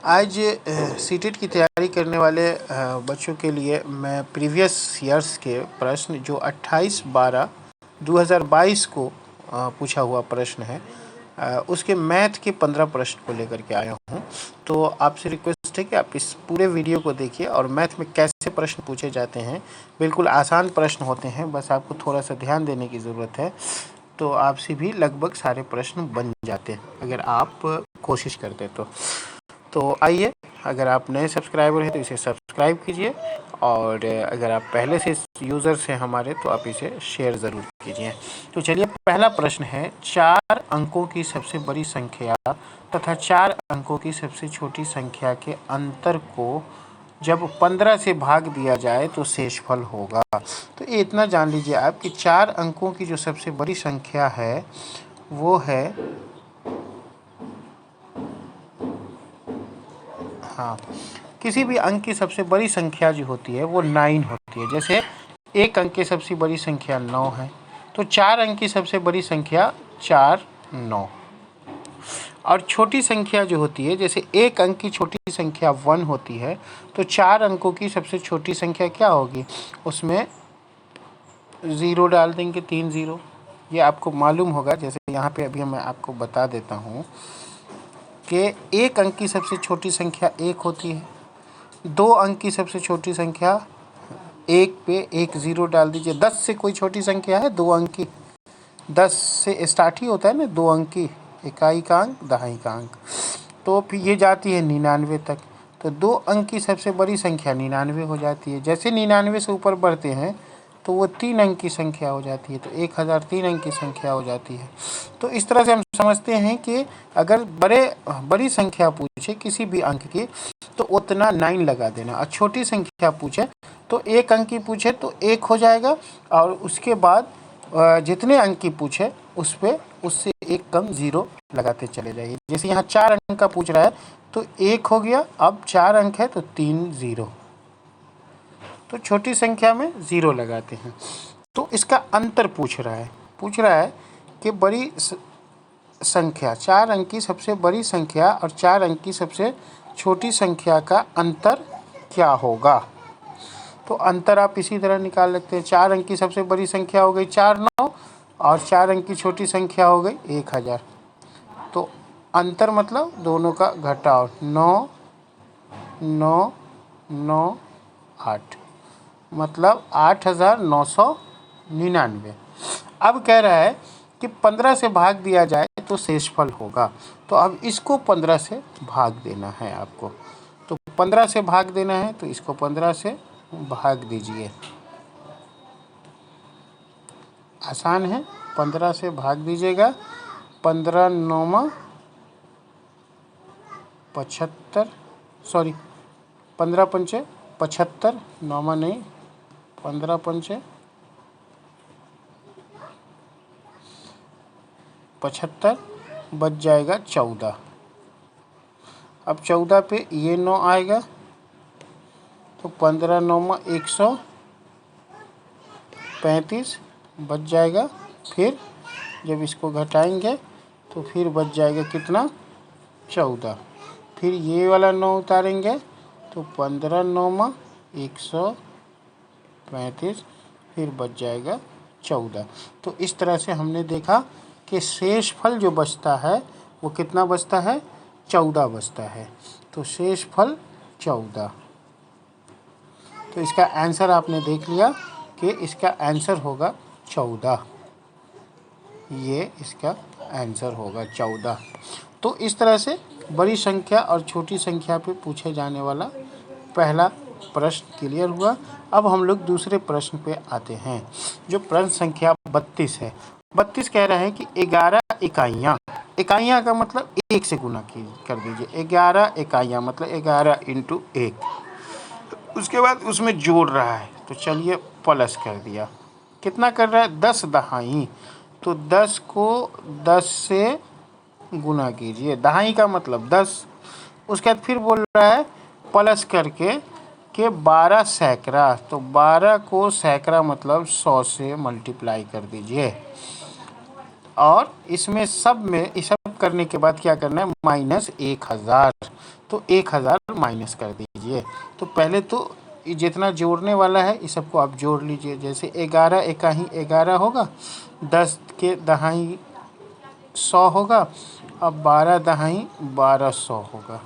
आज सीटेट की तैयारी करने वाले बच्चों के लिए मैं प्रीवियस ईयर्स के प्रश्न जो 28/12/2022 को पूछा हुआ प्रश्न है, उसके मैथ के 15 प्रश्न को लेकर के आया हूँ। तो आपसे रिक्वेस्ट है कि आप इस पूरे वीडियो को देखिए और मैथ में कैसे प्रश्न पूछे जाते हैं। बिल्कुल आसान प्रश्न होते हैं, बस आपको थोड़ा सा ध्यान देने की ज़रूरत है। तो आपसे भी लगभग सारे प्रश्न बन जाते हैं अगर आप कोशिश करते तो आइए, अगर आप नए सब्सक्राइबर हैं तो इसे सब्सक्राइब कीजिए और अगर आप पहले से यूज़र्स हैं हमारे तो आप इसे शेयर ज़रूर कीजिए। तो चलिए, पहला प्रश्न है, 4 अंकों की सबसे बड़ी संख्या तथा 4 अंकों की सबसे छोटी संख्या के अंतर को जब 15 से भाग दिया जाए तो शेषफल होगा। तो ये इतना जान लीजिए आप कि 4 अंकों की जो सबसे बड़ी संख्या है वो है, हाँ, किसी भी अंक की सबसे बड़ी संख्या जो होती है वो 9 होती है। जैसे एक अंक की सबसे बड़ी संख्या 9 है, तो 4 अंक की सबसे बड़ी संख्या 4 9। और छोटी संख्या जो होती है, जैसे एक अंक की छोटी संख्या 1 होती है, तो 4 अंकों की सबसे छोटी संख्या क्या होगी, उसमें 0 डाल देंगे, 3 0। ये आपको मालूम होगा। जैसे यहाँ पे अभी मैं आपको बता देता हूँ कि एक अंक की सबसे छोटी संख्या 1 होती है, 2 अंक की सबसे छोटी संख्या 1 पे 1 0 डाल दीजिए। 10 से कोई छोटी संख्या है 2 अंक की? 10 से स्टार्ट ही होता है ना 2 अंक की, इकाई का अंक दहाई का अंक, तो फिर ये जाती है 99 तक। तो 2 अंक की सबसे बड़ी संख्या 99 हो जाती है। जैसे 99 से ऊपर बढ़ते हैं तो वो 3 अंक की संख्या हो जाती है, तो 1003 अंक की संख्या हो जाती है। तो इस तरह से हम समझते हैं कि अगर बड़ी संख्या पूछे किसी भी अंक की तो उतना 9 लगा देना, और छोटी संख्या पूछे तो 1 अंक की पूछे तो 1 हो जाएगा, और उसके बाद जितने अंक की पूछे उस पर उससे 1 कम 0 लगाते चले जाइए। जैसे यहाँ 4 अंक का पूछ रहा है तो 1 हो गया, अब 4 अंक है तो 3 0, तो छोटी संख्या में 0 लगाते हैं। तो इसका अंतर पूछ रहा है कि बड़ी संख्या, 4 अंक की सबसे बड़ी संख्या और 4 अंक की सबसे छोटी संख्या का अंतर क्या होगा। तो अंतर आप इसी तरह निकाल सकते हैं। 4 अंक की सबसे बड़ी संख्या हो गई 4 9 और 4 अंक की छोटी संख्या हो गई 1000। तो अंतर मतलब दोनों का घटाव, 9 9 9 8, मतलब 8999। अब कह रहा है कि 15 से भाग दिया जाए तो शेषफल होगा। तो अब इसको 15 से भाग देना है आपको। तो 15 से भाग देना है तो इसको 15 से भाग दीजिए। आसान है, 15 से भाग दीजिएगा। 15 9 75, सॉरी 15 पंचे 75, 9 नहीं, 15 पंचे 75, बच जाएगा 14। अब 14 पे ये 9 आएगा तो 15 9 135 बच जाएगा। फिर जब इसको घटाएंगे तो फिर बच जाएगा कितना, 14। फिर ये वाला 9 उतारेंगे तो 15 9 135, फिर बच जाएगा 14। तो इस तरह से हमने देखा कि शेषफल जो बचता है वो कितना बचता है, 14 बचता है। तो शेषफल 14। तो इसका आंसर आपने देख लिया कि इसका आंसर होगा 14। ये इसका आंसर होगा 14। तो इस तरह से बड़ी संख्या और छोटी संख्या पे पूछे जाने वाला पहला प्रश्न क्लियर हुआ। अब हम लोग दूसरे प्रश्न पे आते हैं, जो प्रश्न संख्या 32 है। 32 कह रहा है कि 11 इकाइयाँ, इकाइयाँ का मतलब 1 से गुना कर दीजिए। 11 इकाइयाँ मतलब 11 × 1। उसके बाद उसमें जोड़ रहा है, तो चलिए प्लस कर दिया। कितना कर रहा है, 10 दहाई, तो 10 को 10 से गुना कीजिए। दहाई का मतलब 10। उसके बाद फिर बोल रहा है प्लस करके कि 12 सैकड़ा, तो 12 को सैकड़ा मतलब 100 से मल्टीप्लाई कर दीजिए। और इसमें सब में इस सब करने के बाद क्या करना है, -1000। तो 1000 माइनस कर दीजिए। तो पहले तो जितना जोड़ने वाला है इस सबको आप जोड़ लीजिए। जैसे 11 एकाही 11 होगा, 10 के दहाई 100 होगा, अब 12 दहाई 1200 होगा।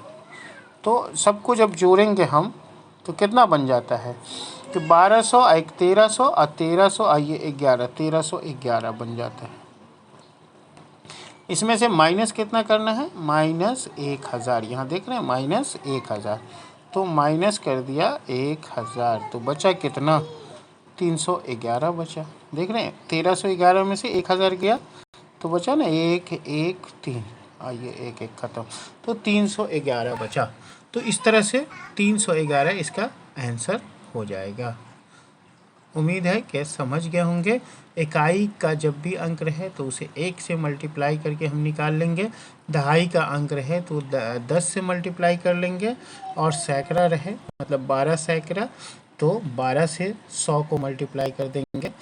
तो सबको जब जोड़ेंगे हम तो कितना बन जाता है, तो 1200 एक 1300 और 1300 आइए 11, 1311 बन जाता है। इसमें से माइनस कितना करना है, -1000। यहाँ देख रहे हैं -1000, तो माइनस कर दिया 1000, तो बचा कितना, 311 बचा। देख रहे हैं 1311 में से 1000 गया तो बचा ना 113, आइए 1 1 खत्म, तो 311 बचा। तो इस तरह से 311 इसका आंसर हो जाएगा। उम्मीद है कि समझ गए होंगे। इकाई का जब भी अंक रहे तो उसे 1 से मल्टीप्लाई करके हम निकाल लेंगे, दहाई का अंक रहे तो 10 से मल्टीप्लाई कर लेंगे, और सैकड़ा रहे मतलब 12 सैकड़ा तो 12 से 100 को मल्टीप्लाई कर देंगे।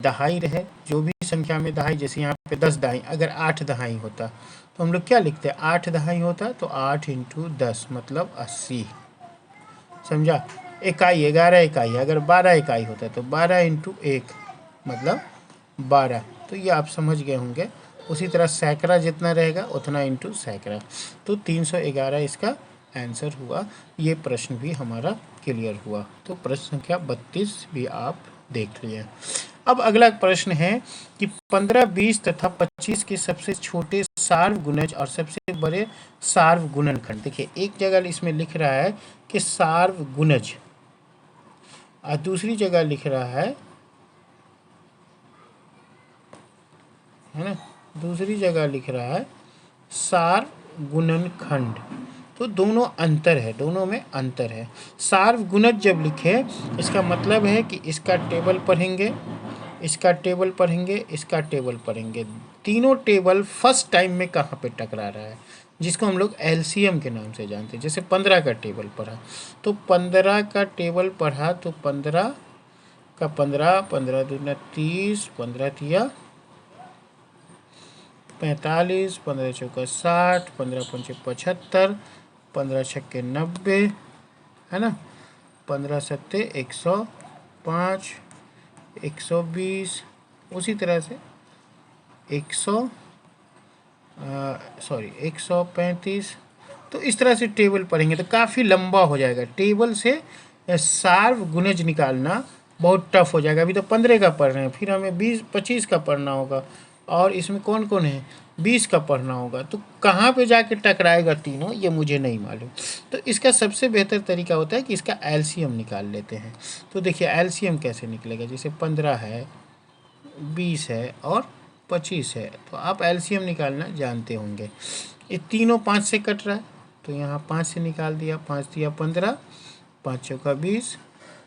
दहाई रहे, जो भी संख्या में दहाई, जैसे यहाँ पे 10 दहाई, अगर 8 दहाई होता तो हम लोग क्या लिखते हैं, 8 दहाई होता तो 8 × 10 मतलब 80, समझा। इकाई 11 इकाई, अगर 12 इकाई होता तो 12 × 1 मतलब 12। तो ये आप समझ गए होंगे। उसी तरह सैकड़ा जितना रहेगा उतना इंटू सैकड़ा, तो 311 इसका आंसर हुआ। ये प्रश्न भी हमारा क्लियर हुआ। तो प्रश्न संख्या 32 भी आप देख लिए। अब अगला प्रश्न है कि 15, 20 तथा 25 के सबसे छोटे सार्वगुणज और सबसे बड़े सार्वगुणनखंड। देखिए एक जगह इसमें लिख रहा है कि सार्वगुणज, और दूसरी जगह लिख रहा है ना, दूसरी जगह लिख रहा है सार्वगुणनखंड। तो दोनों अंतर है, दोनों में अंतर है। सार्वगुणज जब लिखे इसका मतलब है कि इसका टेबल पढ़ेंगे, इसका टेबल पढ़ेंगे, इसका टेबल पढ़ेंगे, तीनों टेबल फर्स्ट टाइम में कहाँ पे टकरा रहा है, जिसको हम लोग एलसीएम के नाम से जानते हैं। जैसे 15 का टेबल पढ़ा तो 15 का टेबल पढ़ा तो 15 का 15, 15 दूना 30, 15 तिया 45, 15 चौका 60, 15 पंचे 75, 15 छक्के 90, है ना, 15 सत्ते 105, 120, उसी तरह से 135। तो इस तरह से टेबल पढ़ेंगे तो काफ़ी लंबा हो जाएगा। टेबल से सार्वगुणज निकालना बहुत टफ हो जाएगा। अभी तो 15 का पढ़ रहे हैं, फिर हमें 20 25 का पढ़ना होगा, और इसमें कौन कौन है 20 का पढ़ना होगा। तो कहाँ पे जाके टकराएगा तीनों ये मुझे नहीं मालूम। तो इसका सबसे बेहतर तरीका होता है कि इसका एलसीएम निकाल लेते हैं। तो देखिए एलसीएम कैसे निकलेगा, जैसे 15 है, 20 है और 25 है, तो आप एलसीएम निकालना जानते होंगे। ये तीनों 5 से कट रहा है तो यहाँ 5 से निकाल दिया, 5 दिया 15, 5 चौका 20,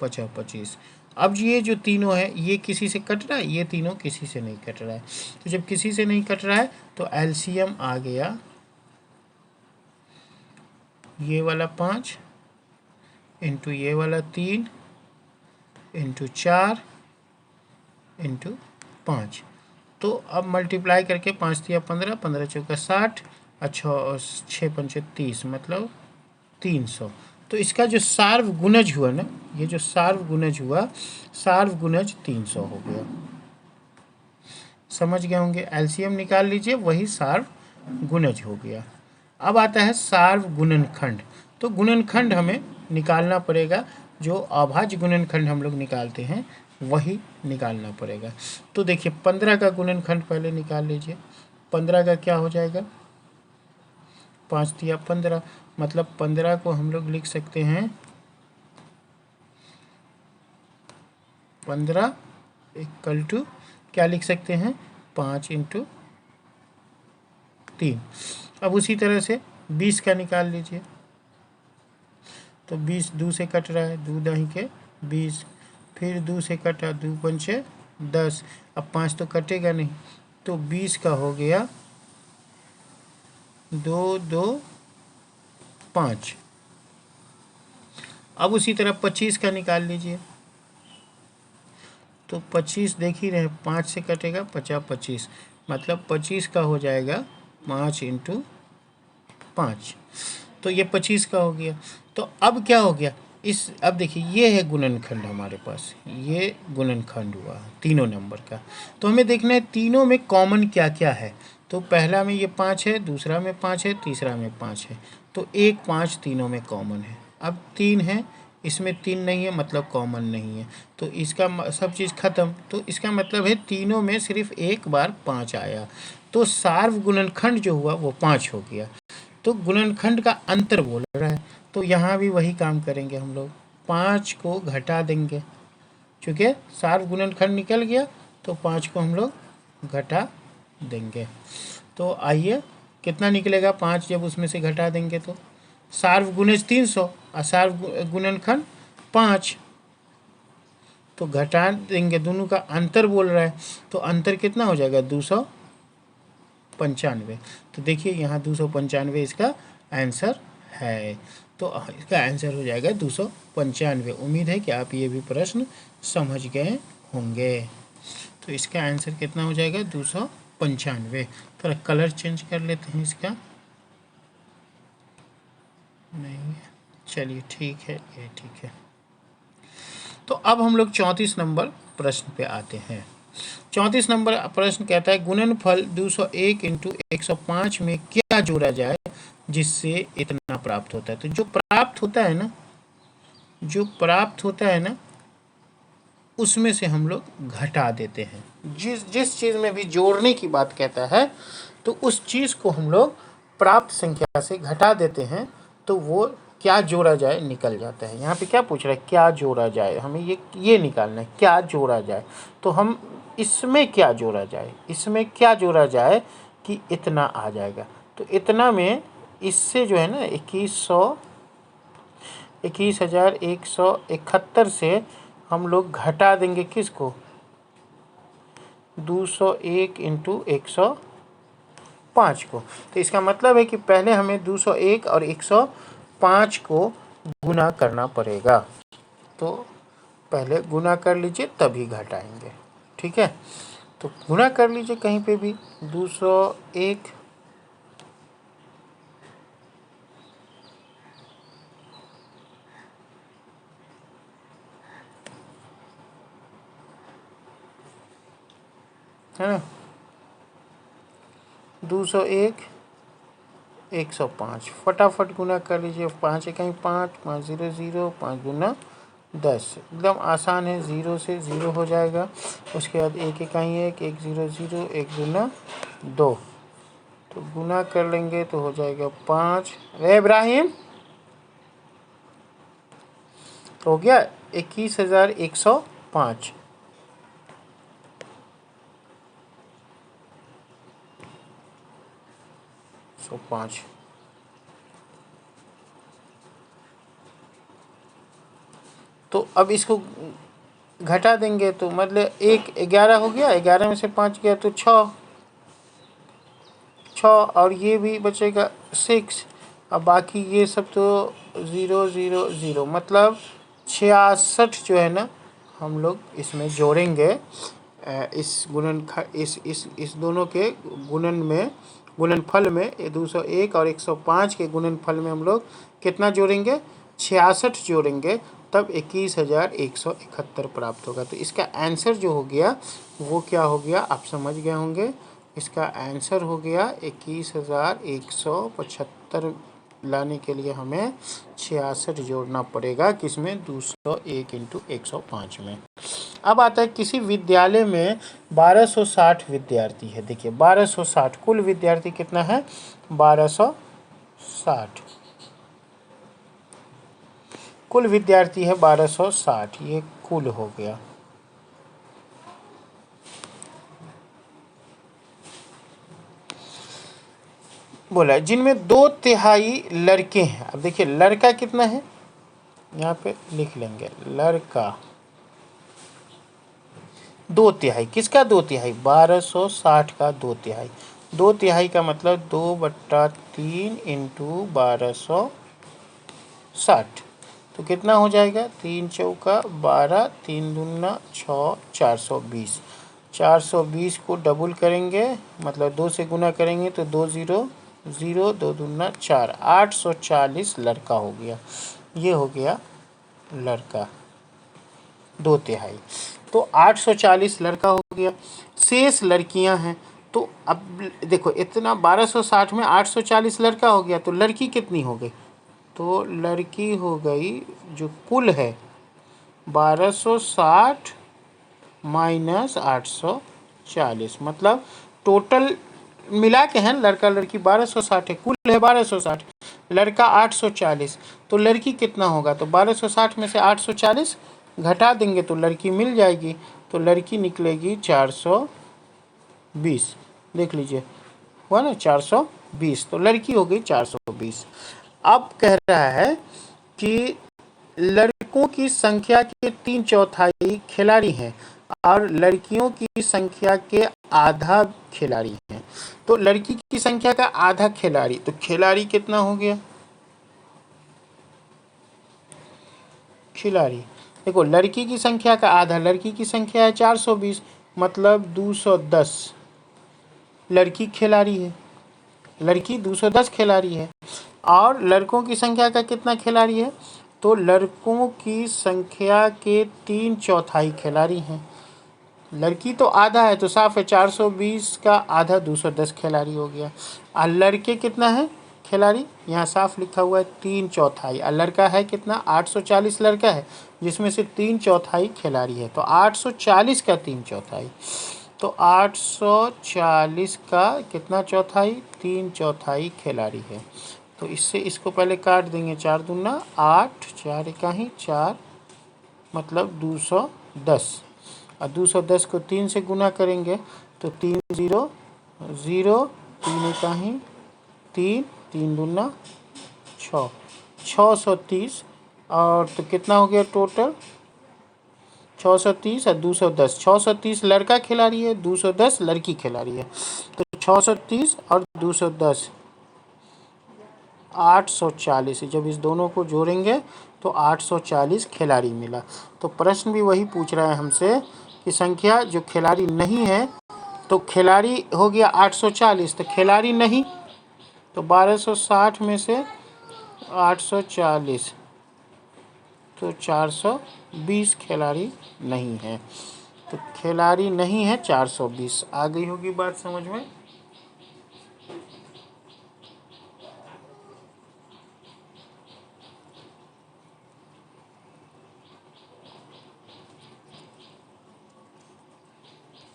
5 25। अब ये जो तीनों है ये किसी से कट रहा है, ये तीनों किसी से नहीं कट रहा है। तो जब किसी से नहीं कट रहा है तो एलसीएम आ गया ये वाला 5 इंटू ये वाला 3 इंटू 4 इंटू 5। तो अब मल्टीप्लाई करके 5 दिया 15, 15 चौका 60, अच्छा 6 पंचे 30 मतलब 300। तो इसका जो सार्वगुणज हुआ ना, ये जो सार्वगुणज हुआ, सार्वगुणज 300 हो गया। समझ गए होंगे, एलसीएम निकाल लीजिए, वही सार्वगुणज हो गया। अब आता है सार्वगुणनखंड। तो गुणनखंड हमें निकालना पड़ेगा, जो अभाज्य गुणनखंड हम लोग निकालते हैं वही निकालना पड़ेगा। तो देखिए 15 का गुणनखंड पहले निकाल लीजिए। 15 का क्या हो जाएगा, 5 दिया 15, मतलब 15 को हम लोग लिख सकते हैं 15 इक्वल टू क्या लिख सकते हैं, 5 इंटू 3। अब उसी तरह से 20 का निकाल लीजिए। तो 20 2 से कट रहा है, 2 दही के 20, फिर 2 से कटा, 2 पंचे 10, अब 5 तो कटेगा नहीं, तो 20 का हो गया 2 2 5। अब उसी तरह 25 का निकाल लीजिए। तो 25 देख ही रहे, 5 से कटेगा 50 25, मतलब 25 का हो जाएगा 5 इंटू 5, तो ये 25 का हो गया। तो अब क्या हो गया, अब देखिए ये है गुणनखंड हमारे पास, ये गुणनखंड हुआ तीनों नंबर का। तो हमें देखना है तीनों में कॉमन क्या क्या है। तो पहला में ये 5 है, दूसरा में 5 है, तीसरा में 5 है, तो 1 5 तीनों में कॉमन है। अब 3 है, इसमें 3 नहीं है, मतलब कॉमन नहीं है, तो इसका सब चीज़ ख़त्म। तो इसका मतलब है तीनों में सिर्फ एक बार 5 आया, तो सार्व गुणनखंड जो हुआ वो 5 हो गया। तो गुणनखंड का अंतर बोल रहा है, तो यहाँ भी वही काम करेंगे हम लोग, 5 को घटा देंगे, चूँकि सार्व गुणनखंड निकल गया तो 5 को हम लोग घटा देंगे। तो आइए कितना निकलेगा 5 जब उसमें से घटा देंगे, तो सार्व गुणज 300 और सार्व गुणनखंड 5, तो घटा देंगे, दोनों का अंतर बोल रहा है, तो अंतर कितना हो जाएगा 295। तो देखिए यहाँ 295 इसका आंसर है, तो इसका आंसर हो जाएगा 295। उम्मीद है कि आप ये भी प्रश्न समझ गए होंगे। तो इसका आंसर कितना हो जाएगा 295। थोड़ा कलर चेंज कर लेते हैं इसका, नहीं चलिए ठीक है, ये ठीक है। तो अब हम लोग 34 नंबर प्रश्न पे आते हैं। 34 नंबर प्रश्न कहता है गुणनफल 201 इंटू 105 में क्या जोड़ा जाए जिससे इतना प्राप्त होता है। तो जो प्राप्त होता है ना, जो प्राप्त होता है ना, उसमें से हम लोग घटा देते हैं। जिस चीज़ में भी जोड़ने की बात कहता है तो उस चीज़ को हम लोग प्राप्त संख्या से घटा देते हैं, तो वो क्या जोड़ा जाए निकल जाता है। यहाँ पे क्या पूछ रहा है, क्या जोड़ा जाए, हमें ये निकालना है क्या जोड़ा जाए। तो हम इसमें क्या जोड़ा जाए, इसमें क्या जोड़ा जाए कि इतना आ जाएगा। तो इतना में इससे जो है ना 21,171 से हम लोग घटा देंगे किसको, 201 इंटू 105 को। तो इसका मतलब है कि पहले हमें 201 और 105 को गुना करना पड़ेगा। तो पहले गुना कर लीजिए तभी घटाएंगे, ठीक है। तो गुना कर लीजिए कहीं पे भी, 201 है ना, 201 105 फटाफट गुना कर लीजिए। 5 कहीं 5, 5 0 0, 5 गुना 10, एकदम आसान है। 0 से 0 हो जाएगा, उसके बाद 1 कहीं 1, 1 0 0, 1 गुना 2, तो गुना कर लेंगे तो हो जाएगा 5। अरे इब्राहिम, तो हो गया 21,105। तो 5 तो अब इसको घटा देंगे, तो मतलब 11 हो गया, 11 में से 5 गया तो 6, और ये भी बचेगा 6, अब बाकी ये सब तो 0 0 0, मतलब 66 जो है ना हम लोग इसमें जोड़ेंगे। इस इस दोनों के गुणन में, गुणनफल में 201 और 105 के गुणनफल में हम लोग कितना जोड़ेंगे, 66 जोड़ेंगे, तब 21,171 प्राप्त होगा। तो इसका आंसर जो हो गया वो क्या हो गया, आप समझ गए होंगे। इसका आंसर हो गया 21,175 लाने के लिए हमें 66 जोड़ना पड़ेगा, किसमें, 201 इंटू 105 में। अब आता है किसी विद्यालय में 1260 विद्यार्थी है। देखिए 1260, कुल विद्यार्थी कितना है, 1260, कुल विद्यार्थी है 1260, ये कुल हो गया। बोला जिनमें 2/3 लड़के हैं। अब देखिए लड़का कितना है, यहाँ पे लिख लेंगे, लड़का 2/3, किसका 2/3, 1260 का 2/3। 2/3 का मतलब 2/3 इंटू 1260, तो कितना हो जाएगा, 3 चौका 12, 3 दूना 6, 420। 420 को डबल करेंगे, मतलब 2 से गुना करेंगे तो 2 0 0, 2 दूना 4, 840 लड़का हो गया। ये हो गया लड़का 2/3। तो 840 लड़का हो गया। शेष लड़कियां हैं। तो अब देखो, इतना 1260 में 840 लड़का हो गया, तो लड़की कितनी हो गई? तो लड़की हो गई, जो कुल है 1260 माइनस 840, मतलब टोटल मिला के हैं लड़का लड़की 1260 है, कुल है 1260, लड़का 840, तो लड़की कितना होगा? तो 1260 में से 840 घटा देंगे तो लड़की मिल जाएगी। तो लड़की निकलेगी 420। देख लीजिए, हुआ ना 420, तो लड़की हो गई 420। अब कह रहा है कि लड़कों की संख्या के 3/4 खिलाड़ी हैं और लड़कियों की संख्या के आधा खिलाड़ी हैं। तो लड़की की संख्या का आधा खिलाड़ी, तो खिलाड़ी कितना हो गया? खिलाड़ी देखो, लड़की की संख्या का आधा, लड़की की संख्या है 420, मतलब 210 लड़की खिलाड़ी है, लड़की 210 खिलाड़ी है। और लड़कों की संख्या का कितना खिलाड़ी है? तो लड़कों की संख्या के 3/4 खिलाड़ी हैं। लड़की तो आधा है, तो साफ है 420 का आधा 210 खिलाड़ी हो गया। और लड़के कितना है खिलाड़ी? यहाँ साफ लिखा हुआ है 3/4। और लड़का है कितना? 840 लड़का है, जिसमें से 3/4 खिलाड़ी है। तो 840 का 3/4, तो 840 का कितना चौथाई? 3/4 खिलाड़ी है। तो इससे इसको पहले काट देंगे, 4 दूना 8, 4 इकाही 4, मतलब 210। और 210 को 3 से गुना करेंगे तो 3 0 0, 3 इकाही 3, 3 दूना 6, 630। और तो कितना हो गया टोटल? 630 और 210, 630 लड़का खिलाड़ी है, 210 लड़की खिलाड़ी है। तो 630 और 210 840, जब इस दोनों को जोड़ेंगे तो 840 खिलाड़ी मिला। तो प्रश्न भी वही पूछ रहा है हमसे कि संख्या जो खिलाड़ी नहीं है, तो खिलाड़ी हो गया 840, तो खिलाड़ी नहीं, तो 1260 में से 840, तो 420 खिलाड़ी नहीं है। तो खिलाड़ी नहीं है 420। आ गई होगी बात समझ में?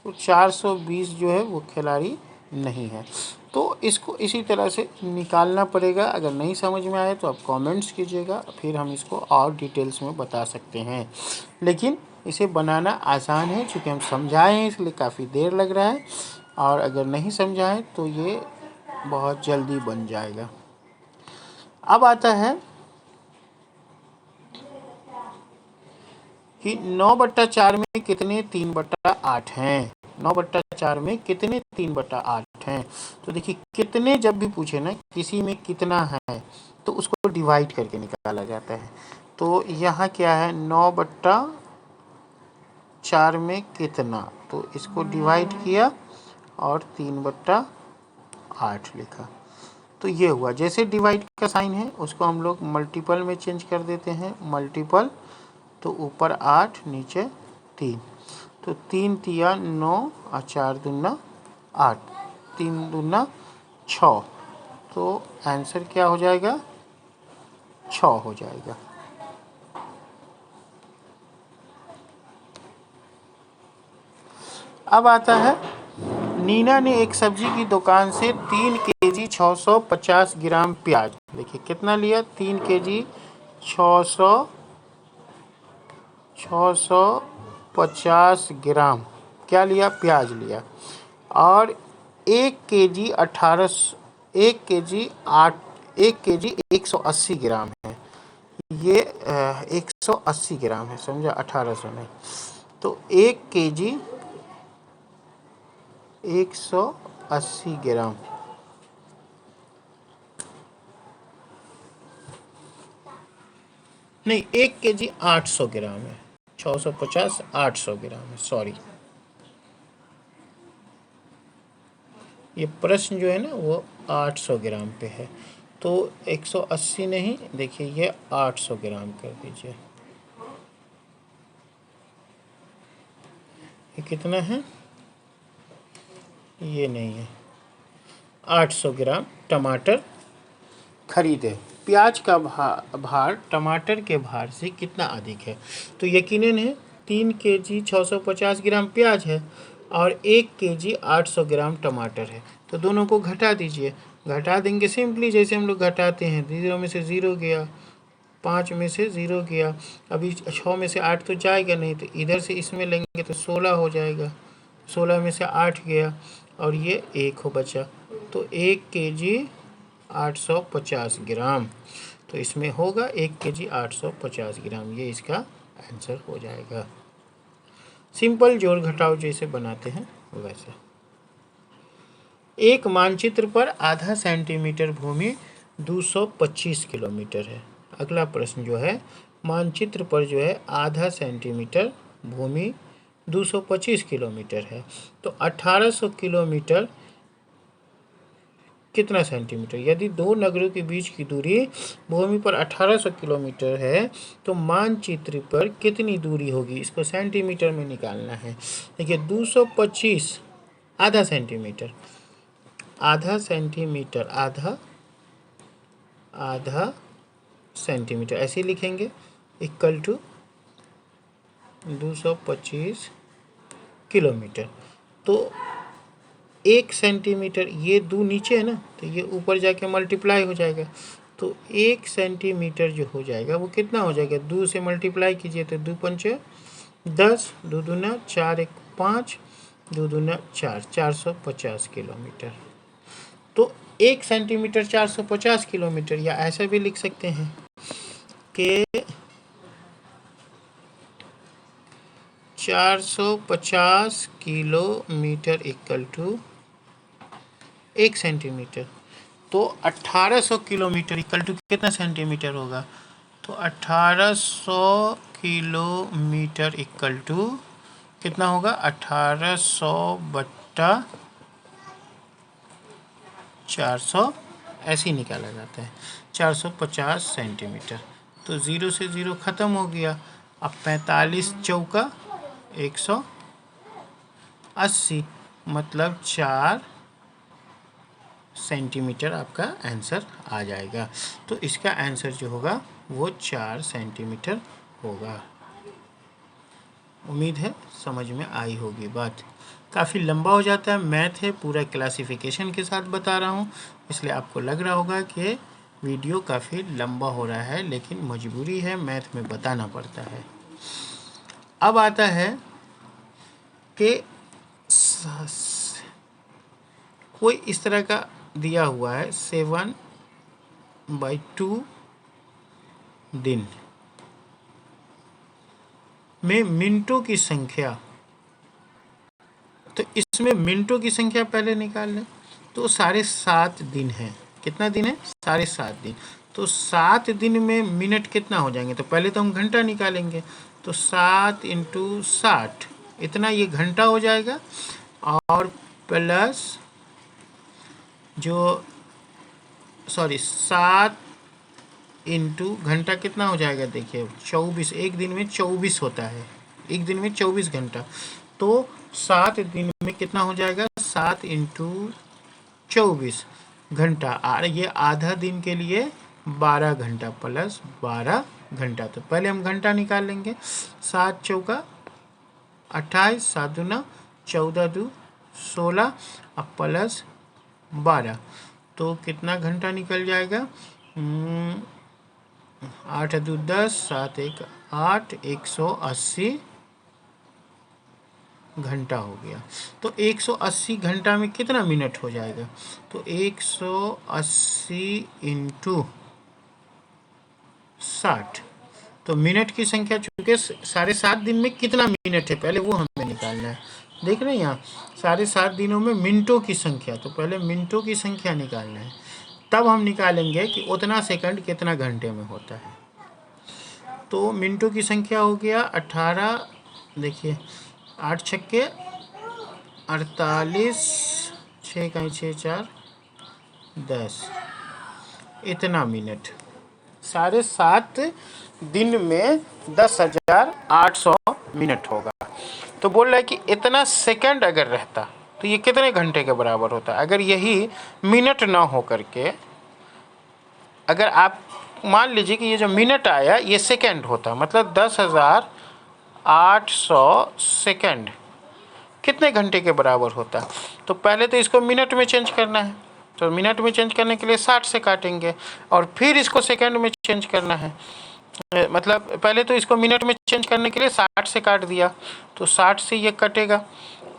तो 420 जो है वो खिलाड़ी नहीं है। तो इसको इसी तरह से निकालना पड़ेगा। अगर नहीं समझ में आए तो आप कमेंट्स कीजिएगा, फिर हम इसको और डिटेल्स में बता सकते हैं। लेकिन इसे बनाना आसान है, चूँकि हम समझाए हैं इसलिए काफ़ी देर लग रहा है, और अगर नहीं समझाएं तो ये बहुत जल्दी बन जाएगा। अब आता है कि 9/4 में कितने 3/8 हैं? 9/4 में कितने 3/8 हैं? तो देखिए, कितने जब भी पूछे ना, किसी में कितना है, तो उसको डिवाइड करके निकाला जाता है। तो यहाँ क्या है? 9/4 में कितना, तो इसको डिवाइड किया और 3/8 लिखा। तो ये हुआ। जैसे डिवाइड का साइन है उसको हम लोग मल्टीपल में चेंज कर देते हैं, मल्टीपल, तो ऊपर 8 नीचे 3, तो 3 तिया 9 और 4 दूना 8, 3 दूना 6, तो आंसर क्या हो जाएगा? 6 हो जाएगा। अब आता है, नीना ने एक सब्जी की दुकान से 3 केजी 650 ग्राम प्याज, देखिए कितना लिया? 3 केजी 650 ग्राम क्या लिया? प्याज लिया। और 1 केजी 180 ग्राम है। ये 180 ग्राम है, समझा? 1800 नहीं। तो 1 केजी 180 ग्राम, नहीं 1 केजी 800 ग्राम है, 650 800 ग्राम है, सॉरी। ये प्रश्न जो है ना वो 800 ग्राम पे है, तो 180 नहीं, देखिए ये 800 ग्राम कर दीजिए। ये कितना है, ये नहीं है, 800 ग्राम टमाटर खरीदे। प्याज का भार टमाटर के भार से कितना अधिक है? तो यकीनन है 3 केजी 650 ग्राम प्याज है और 1 केजी 800 ग्राम टमाटर है, तो दोनों को घटा दीजिए। घटा देंगे सिंपली, जैसे हम लोग घटाते हैं, 0 में से 0 गया, 5 में से 0 गया, अभी 6 में से 8 तो जाएगा नहीं, तो इधर से इसमें लेंगे तो 16 हो जाएगा, 16 में से 8 गया और ये 1 हो बचा, तो 1 केजी 850 ग्राम, तो इसमें होगा 1 केजी 850 ग्राम, ये इसका आंसर हो जाएगा। सिंपल जोड़ घटाव जैसे बनाते हैं वैसे। एक मानचित्र पर आधा सेंटीमीटर भूमि 225 किलोमीटर है। अगला प्रश्न जो है, मानचित्र पर जो है आधा सेंटीमीटर भूमि 225 किलोमीटर है, तो 1800 किलोमीटर कितना सेंटीमीटर? यदि दो नगरों के बीच की दूरी भूमि पर 1800 किलोमीटर है तो मानचित्र पर कितनी दूरी होगी, इसको सेंटीमीटर में निकालना है। देखिए 225 आधा सेंटीमीटर, आधा सेंटीमीटर, आधा सेंटीमीटर ऐसे लिखेंगे, इक्वल टू 225 किलोमीटर। तो 1 सेंटीमीटर, ये 2 नीचे है ना, तो ये ऊपर जाके मल्टीप्लाई हो जाएगा, तो 1 सेंटीमीटर जो हो जाएगा वो कितना हो जाएगा, 2 से मल्टीप्लाई कीजिए तो 2 पंचे 10, 2 दूना 4, 1 5, 2 दूना 4, 450 किलोमीटर। तो 1 सेंटीमीटर 450 किलोमीटर, या ऐसा भी लिख सकते हैं कि 450 किलोमीटर इक्वल टू 1 सेंटीमीटर। तो 1800 किलोमीटर इक्वल टू कितना सेंटीमीटर होगा, तो 1800 किलोमीटर इक्वल टू कितना होगा, 1800 बट्टा 400 ऐसे ही निकाला जाता है, 450 सेंटीमीटर। तो 0 से 0 ख़त्म हो गया, अब 45 चौका 180, मतलब 4 सेंटीमीटर आपका आंसर आ जाएगा। तो इसका आंसर जो होगा वो 4 सेंटीमीटर होगा। उम्मीद है समझ में आई होगी बात। काफ़ी लंबा हो जाता है, मैथ है, पूरा क्लासिफिकेशन के साथ बता रहा हूँ, इसलिए आपको लग रहा होगा कि वीडियो काफ़ी लंबा हो रहा है, लेकिन मजबूरी है, मैथ में बताना पड़ता है। अब आता है कि कोई इस तरह का दिया हुआ है 7/2 दिन में मिनटों की संख्या, तो इसमें मिनटों की संख्या पहले निकाल लें, तो 7.5 दिन है। कितना दिन है, 7.5 दिन। तो 7 दिन में मिनट कितना हो जाएंगे, तो पहले तो हम घंटा निकालेंगे, तो 7 × 60 इतना ये घंटा हो जाएगा, और प्लस जो 7 इंटू घंटा कितना हो जाएगा, देखिए 24, एक दिन में 24 होता है, एक दिन में 24 घंटा, तो 7 दिन में कितना हो जाएगा, 7 × 24 घंटा, और ये आधा दिन के लिए 12 घंटा प्लस 12 घंटा। तो पहले हम घंटा निकाल लेंगे, 7 चौका 28, 7 दूना 14, 2 16 और प्लस 12, तो कितना घंटा निकल जाएगा, 8 2 10, 7 1 8, 180 घंटा हो गया। तो 180 घंटा में कितना मिनट हो जाएगा, तो 180 × 60, तो मिनट की संख्या, चूँकि 7.5 दिन में कितना मिनट है पहले वो हमें निकालना है। देख रहे हैं यहाँ 7.5 दिनों में मिनटों की संख्या, तो पहले मिनटों की संख्या निकालना है, तब हम निकालेंगे कि उतना सेकंड कितना घंटे में होता है। तो मिनटों की संख्या हो गया 18, देखिए 8 छक्के 48, 6 का 6 4 10, इतना मिनट। 7.5 दिन में 10,800 मिनट होगा। तो बोल रहा है कि इतना सेकंड अगर रहता तो ये कितने घंटे के बराबर होता। अगर यही मिनट ना हो करके, अगर आप मान लीजिए कि ये जो मिनट आया ये सेकंड होता, मतलब 10,800 सेकंड कितने घंटे के बराबर होता। तो पहले तो इसको मिनट में चेंज करना है, तो मिनट में चेंज करने के लिए 60 से काटेंगे, और फिर इसको सेकंड में चेंज करना है। मतलब पहले तो इसको मिनट में चेंज करने के लिए 60 से काट दिया, तो 60 से ये कटेगा,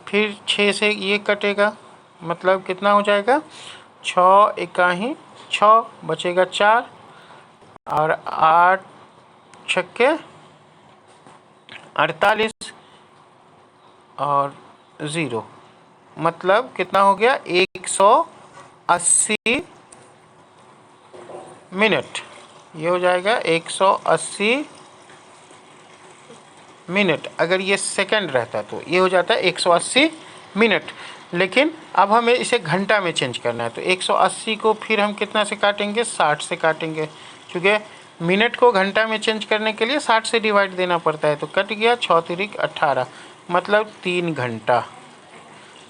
फिर 6 से ये कटेगा, मतलब कितना हो जाएगा 6 इकाही 6 बचेगा 4, और 8 छक्के 48 और 0, मतलब कितना हो गया 180 मिनट। ये हो जाएगा 180 मिनट। अगर ये सेकंड रहता तो ये हो जाता है 180 मिनट, लेकिन अब हमें इसे घंटा में चेंज करना है। तो 180 को फिर हम कितना से काटेंगे, 60 से काटेंगे, क्योंकि मिनट को घंटा में चेंज करने के लिए 60 से डिवाइड देना पड़ता है। तो कट गया 6 तिरिक 18, मतलब 3 घंटा।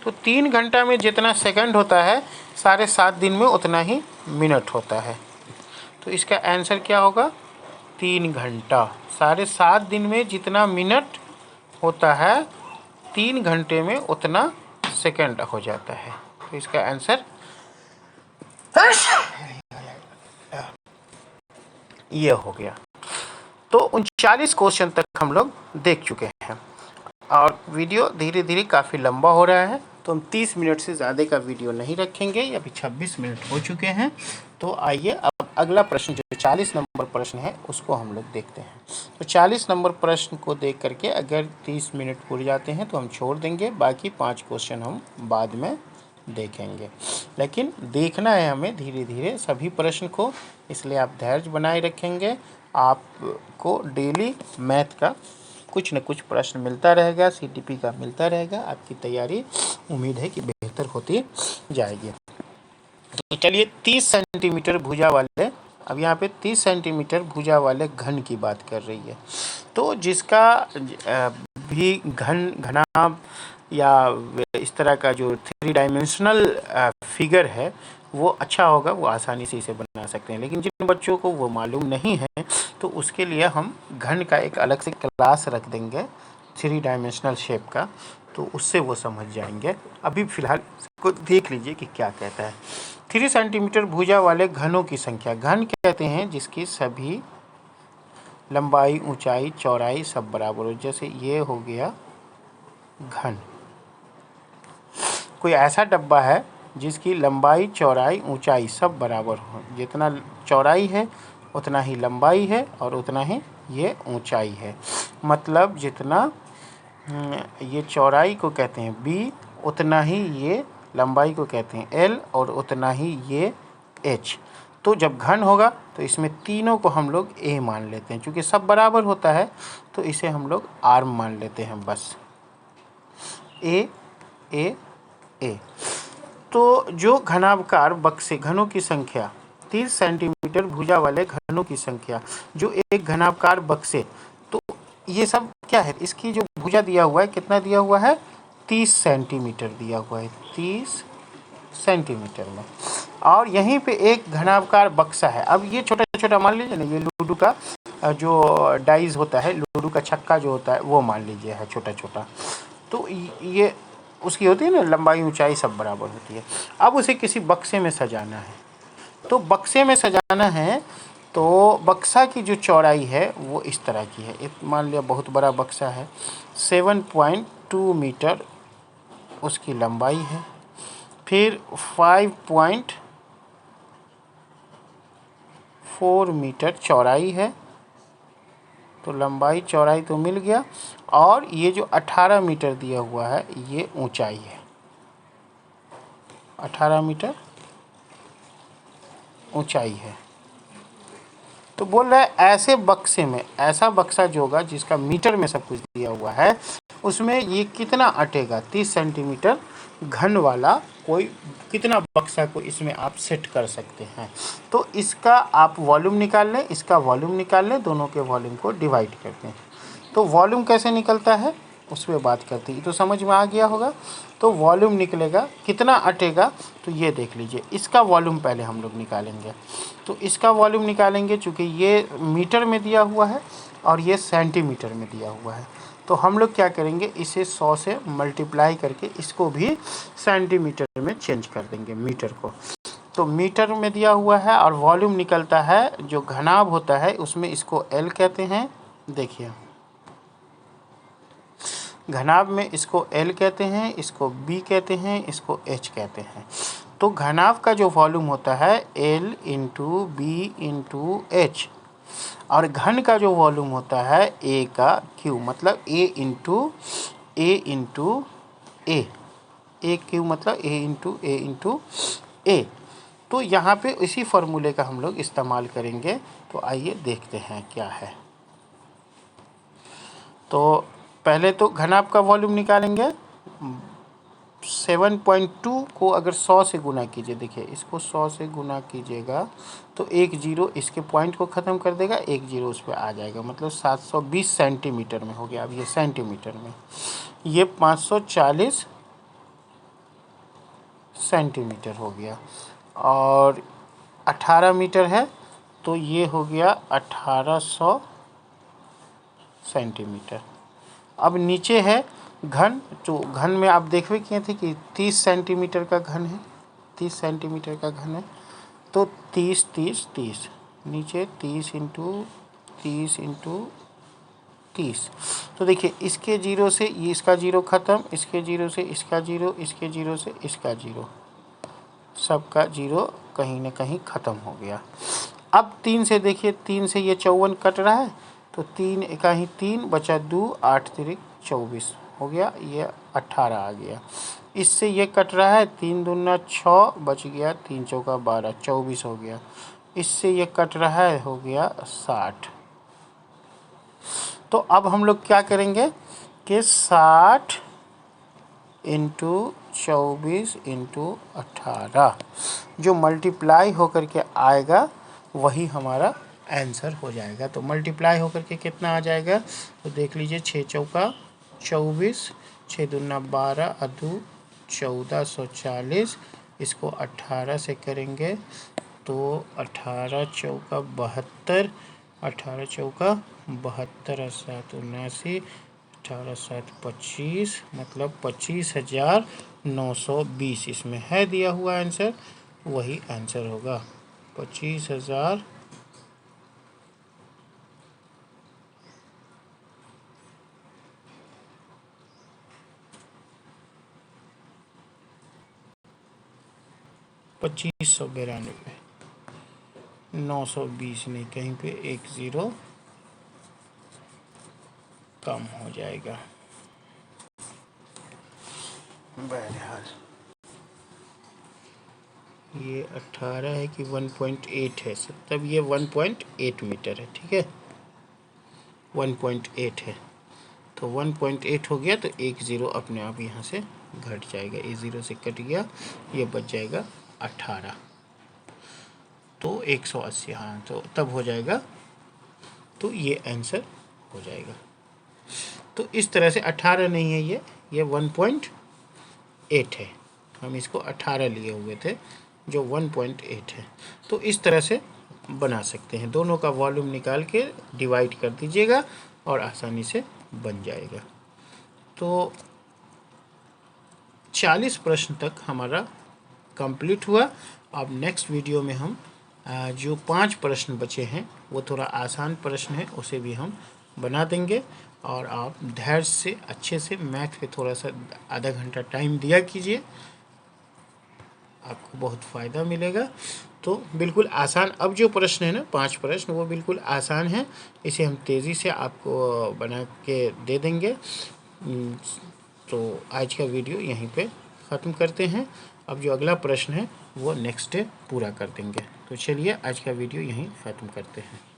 तो 3 घंटा में जितना सेकंड होता है 7.5 दिन में उतना ही मिनट होता है। तो इसका आंसर क्या होगा 3 घंटा। 7.5 दिन में जितना मिनट होता है 3 घंटे में उतना सेकंड हो जाता है। तो इसका आंसर ये हो गया। तो 39 क्वेश्चन तक हम लोग देख चुके हैं, और वीडियो धीरे धीरे काफ़ी लंबा हो रहा है, तो हम 30 मिनट से ज़्यादा का वीडियो नहीं रखेंगे। अभी 26 मिनट हो चुके हैं। तो आइए अब अगला प्रश्न जो 40 नंबर प्रश्न है उसको हम लोग देखते हैं। तो 40 नंबर प्रश्न को देख करके अगर 30 मिनट पूरे जाते हैं तो हम छोड़ देंगे, बाकी 5 क्वेश्चन हम बाद में देखेंगे। लेकिन देखना है हमें धीरे धीरे सभी प्रश्न को, इसलिए आप धैर्य बनाए रखेंगे। आपको डेली मैथ का कुछ न कुछ प्रश्न मिलता रहेगा, सीटीपी का मिलता रहेगा। आपकी तैयारी उम्मीद है कि बेहतर होती जाएगी। तो चलिए 30 सेंटीमीटर भुजा वाले, अब यहाँ पे 30 सेंटीमीटर भुजा वाले घन की बात कर रही है। तो जिसका भी घनाभ या इस तरह का जो 3 डायमेंशनल फिगर है वो अच्छा होगा, वो आसानी से इसे बना सकते हैं। लेकिन जिन बच्चों को वो मालूम नहीं है तो उसके लिए हम घन का एक अलग से क्लास रख देंगे 3 डायमेंशनल शेप का, तो उससे वो समझ जाएंगे। अभी फ़िलहाल इसको देख लीजिए कि क्या कहता है। 3 सेंटीमीटर भुजा वाले घनों की संख्या। घन कहते हैं जिसकी सभी लंबाई, ऊंचाई, चौड़ाई सब बराबर हो। जैसे ये हो गया घन। कोई ऐसा डब्बा है जिसकी लंबाई, चौड़ाई, ऊंचाई सब बराबर हो। जितना चौड़ाई है उतना ही लंबाई है और उतना ही ये ऊंचाई है। मतलब जितना ये चौड़ाई को कहते हैं b, उतना ही ये लंबाई को कहते हैं l, और उतना ही ये h। तो जब घन होगा तो इसमें तीनों को हम लोग a मान लेते हैं। चूँकि सब बराबर होता है तो इसे हम लोग आर्म मान लेते हैं, बस a a a। तो जो घनाभकार बक्से, घनों की संख्या, 30 सेंटीमीटर भुजा वाले घनों की संख्या, जो एक घनाभकार बक्से, तो ये सब क्या है, इसकी जो भुजा दिया हुआ है कितना दिया हुआ है 30 सेंटीमीटर दिया हुआ है, 30 सेंटीमीटर में। और यहीं पे एक घनाभकार बक्सा है। अब ये छोटा छोटा मान लीजिए ना, ये लूडो का जो डाइस होता है, लूडो का छक्का जो होता है वो मान लीजिए है छोटा छोटा। तो ये उसकी होती है ना लंबाई, ऊंचाई सब बराबर होती है। अब उसे किसी बक्से में सजाना है। तो बक्से में सजाना है तो बक्सा की जो चौड़ाई है वो इस तरह की है। एक मान लिया बहुत बड़ा बक्सा है, 7.2 मीटर उसकी लंबाई है, फिर 5.4 मीटर चौड़ाई है। तो लंबाई चौड़ाई तो मिल गया, और ये जो 18 मीटर दिया हुआ है ये ऊंचाई है, 18 मीटर ऊंचाई है। तो बोल रहा है ऐसे बक्से में, ऐसा बक्सा जो होगा जिसका मीटर में सब कुछ दिया हुआ है, उसमें ये कितना अटेगा 30 सेंटीमीटर घन वाला कोई कितना बक्सा को इसमें आप सेट कर सकते हैं। तो इसका आप वॉल्यूम निकाल लें, इसका वॉल्यूम निकाल लें, दोनों के वॉल्यूम को डिवाइड करते हैं। तो वॉल्यूम कैसे निकलता है उस पर बात करते हैं। तो समझ में आ गया होगा। तो वॉल्यूम निकलेगा, कितना अटेगा, तो ये देख लीजिए। इसका वॉल्यूम पहले हम लोग निकालेंगे। तो इसका वॉल्यूम निकालेंगे, चूँकि ये मीटर में दिया हुआ है और ये सेंटीमीटर में दिया हुआ है। तो हम लोग क्या करेंगे, इसे 100 से मल्टीप्लाई करके इसको भी सेंटीमीटर में चेंज कर देंगे, मीटर को। तो मीटर में दिया हुआ है और वॉल्यूम निकलता है, जो घनाभ होता है उसमें इसको L कहते हैं। देखिए, घनाभ में इसको L कहते हैं, इसको B कहते हैं, इसको H कहते हैं। तो घनाभ का जो वॉल्यूम होता है L into B into H, और घन का जो वॉल्यूम होता है A का Q, मतलब A into A, A Q मतलब A इंटू ए। तो यहाँ पे इसी फॉर्मूले का हम लोग इस्तेमाल करेंगे। तो आइए देखते हैं क्या है। तो पहले तो घनाभ का वॉल्यूम निकालेंगे। 7.2 को अगर 100 से गुना कीजिए, देखिए इसको 100 से गुना कीजिएगा तो एक जीरो इसके पॉइंट को ख़त्म कर देगा, एक जीरो उस पर आ जाएगा, मतलब 720 सेंटीमीटर में हो गया। अब ये सेंटीमीटर में, ये 540 सेंटीमीटर हो गया। और 18 मीटर है तो ये हो गया 1800 सेंटीमीटर। अब नीचे है घन, जो घन में आप देखवे किए थे कि 30 सेंटीमीटर का घन है, 30 सेंटीमीटर का घन है। तो 30 30 30, नीचे 30 इंटू 30 इंटू 30। तो देखिए इसके जीरो से ये इसका जीरो ख़त्म, इसके जीरो से इसका जीरो, इसके जीरो से इसका जीरो, सबका जीरो कहीं ना कहीं ख़त्म हो गया। अब 3 से देखिए, 3 से ये 54 कट रहा है, तो 3 एका ही 3 बचा 2, 8 तिरिक 24 हो गया, ये 18 आ गया। इससे ये कट रहा है, 3 दूना 6 बच गया, 3 चौका 12, 24 हो गया। इससे ये कट रहा है, हो गया 60। तो अब हम लोग क्या करेंगे कि 60 इंटू 24 इंटू 18 जो मल्टीप्लाई होकर के आएगा वही हमारा आंसर हो जाएगा। तो मल्टीप्लाई होकर के कितना आ जाएगा, तो देख लीजिए, 6 चौका 24, 6 दूना 12, अदू 1440, इसको 18 से करेंगे तो 18 चौका 72, 18 चौका 72, 7 79, 18 7 25, मतलब 25,920 इसमें है दिया हुआ आंसर, वही आंसर होगा 25,000। $25,992, 920 नहीं, कहीं पे एक ज़ीरो कम हो जाएगा। बहरहाल ये 18 है कि 1.8 है, तब ये 1.8 मीटर है, ठीक है, 1.8 है। तो 1.8 हो गया, तो एक ज़ीरो अपने आप यहाँ से घट जाएगा, ये ज़ीरो से कट गया, ये बच जाएगा 18, तो 180, हाँ, तो तब हो जाएगा, तो ये आंसर हो जाएगा। तो इस तरह से 18 नहीं है, ये 1.8 है, हम इसको 18 लिए हुए थे, जो 1.8 है। तो इस तरह से बना सकते हैं, दोनों का वॉल्यूम निकाल के डिवाइड कर दीजिएगा और आसानी से बन जाएगा। तो 40 प्रश्न तक हमारा कंप्लीट हुआ। अब नेक्स्ट वीडियो में हम जो 5 प्रश्न बचे हैं वो थोड़ा आसान प्रश्न है, उसे भी हम बना देंगे। और आप धैर्य से अच्छे से मैथ पे थोड़ा सा आधा घंटा टाइम दिया कीजिए, आपको बहुत फ़ायदा मिलेगा। तो बिल्कुल आसान, अब जो प्रश्न है ना 5 प्रश्न, वो बिल्कुल आसान है, इसे हम तेज़ी से आपको बना के दे देंगे। तो आज का वीडियो यहीं पे ख़त्म करते हैं। अब जो अगला प्रश्न है वो नेक्स्ट डे पूरा कर देंगे। तो चलिए आज का वीडियो यहीं ख़त्म करते हैं।